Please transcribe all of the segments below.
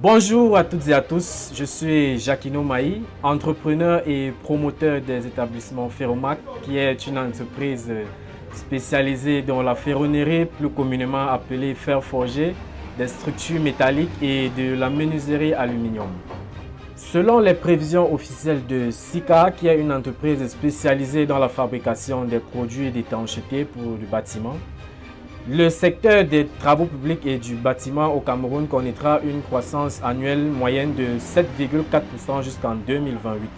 Bonjour à toutes et à tous, je suis Jacquino Maï, entrepreneur et promoteur des établissements Ferromac, qui est une entreprise spécialisée dans la ferronnerie, plus communément appelée fer forgé, des structures métalliques et de la menuiserie aluminium. Selon les prévisions officielles de Sika, qui est une entreprise spécialisée dans la fabrication des produits d'étanchéité pour le bâtiment, le secteur des travaux publics et du bâtiment au Cameroun connaîtra une croissance annuelle moyenne de 7,4% jusqu'en 2028.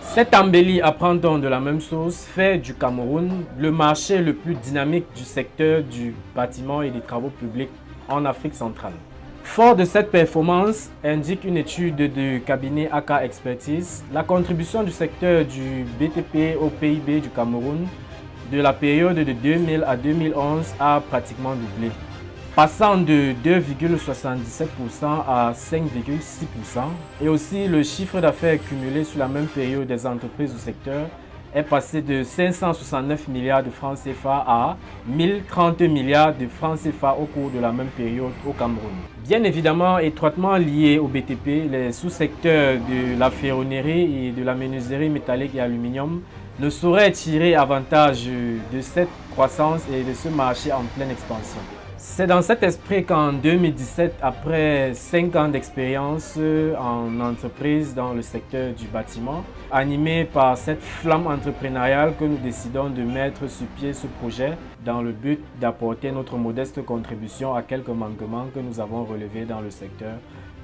Cette embellie, apprend-on de la même source, fait du Cameroun le marché le plus dynamique du secteur du bâtiment et des travaux publics en Afrique centrale. Fort de cette performance, indique une étude du cabinet AK Expertise, la contribution du secteur du BTP au PIB du Cameroun de la période de 2000 à 2011 a pratiquement doublé, passant de 2,77% à 5,6%. Et aussi, le chiffre d'affaires cumulé sur la même période des entreprises du secteur est passé de 569 milliards de francs CFA à 1030 milliards de francs CFA au cours de la même période au Cameroun. Bien évidemment, étroitement liés au BTP, les sous-secteurs de la ferronnerie et de la menuiserie métallique et aluminium ne sauraient tirer avantage de cette croissance et de ce marché en pleine expansion. C'est dans cet esprit qu'en 2017, après 5 ans d'expérience en entreprise dans le secteur du bâtiment, animé par cette flamme entrepreneuriale, que nous décidons de mettre sur pied ce projet dans le but d'apporter notre modeste contribution à quelques manquements que nous avons relevés dans le secteur,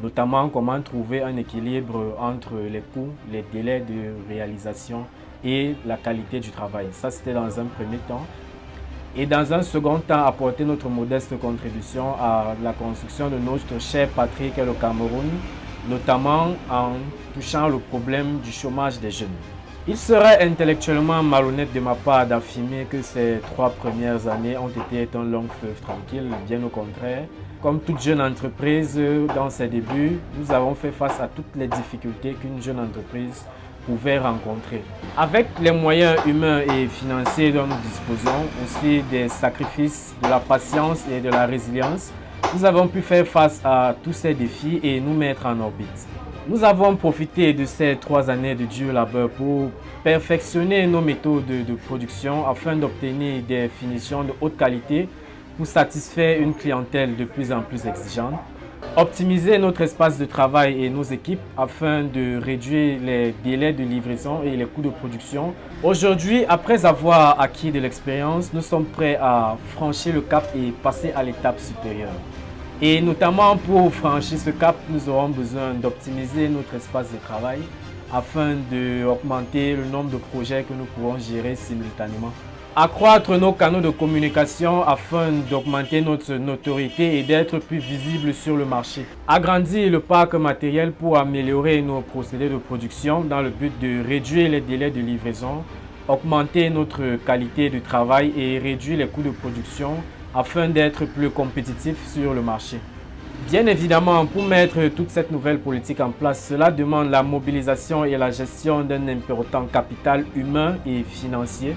notamment comment trouver un équilibre entre les coûts, les délais de réalisation et la qualité du travail. Ça, c'était dans un premier temps. Et dans un second temps, apporter notre modeste contribution à la construction de notre cher patrie qu'est le Cameroun, notamment en touchant le problème du chômage des jeunes. Il serait intellectuellement malhonnête de ma part d'affirmer que ces 3 premières années ont été un long fleuve tranquille, bien au contraire. Comme toute jeune entreprise, dans ses débuts, nous avons fait face à toutes les difficultés qu'une jeune entreprise pouvait rencontrer. Avec les moyens humains et financiers dont nous disposons, aussi des sacrifices, de la patience et de la résilience, nous avons pu faire face à tous ces défis et nous mettre en orbite. Nous avons profité de ces 3 années de dur labeur pour perfectionner nos méthodes de production afin d'obtenir des finitions de haute qualité pour satisfaire une clientèle de plus en plus exigeante. Optimiser notre espace de travail et nos équipes afin de réduire les délais de livraison et les coûts de production. Aujourd'hui, après avoir acquis de l'expérience, nous sommes prêts à franchir le cap et passer à l'étape supérieure. Et notamment pour franchir ce cap, nous aurons besoin d'optimiser notre espace de travail afin d'augmenter le nombre de projets que nous pourrons gérer simultanément. Accroître nos canaux de communication afin d'augmenter notre notoriété et d'être plus visible sur le marché. Agrandir le parc matériel pour améliorer nos procédés de production dans le but de réduire les délais de livraison, augmenter notre qualité de travail et réduire les coûts de production afin d'être plus compétitif sur le marché. Bien évidemment, pour mettre toute cette nouvelle politique en place, cela demande la mobilisation et la gestion d'un important capital humain et financier.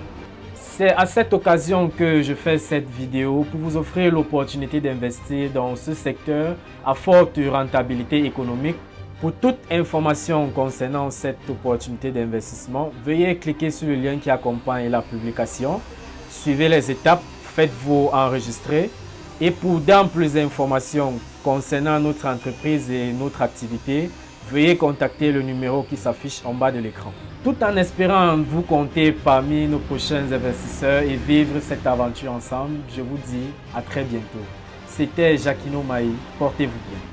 C'est à cette occasion que je fais cette vidéo pour vous offrir l'opportunité d'investir dans ce secteur à forte rentabilité économique. Pour toute information concernant cette opportunité d'investissement, veuillez cliquer sur le lien qui accompagne la publication. Suivez les étapes, faites-vous enregistrer. Et pour d'amples informations concernant notre entreprise et notre activité, veuillez contacter le numéro qui s'affiche en bas de l'écran. Tout en espérant vous compter parmi nos prochains investisseurs et vivre cette aventure ensemble, je vous dis à très bientôt. C'était Jacquino Maï, portez-vous bien.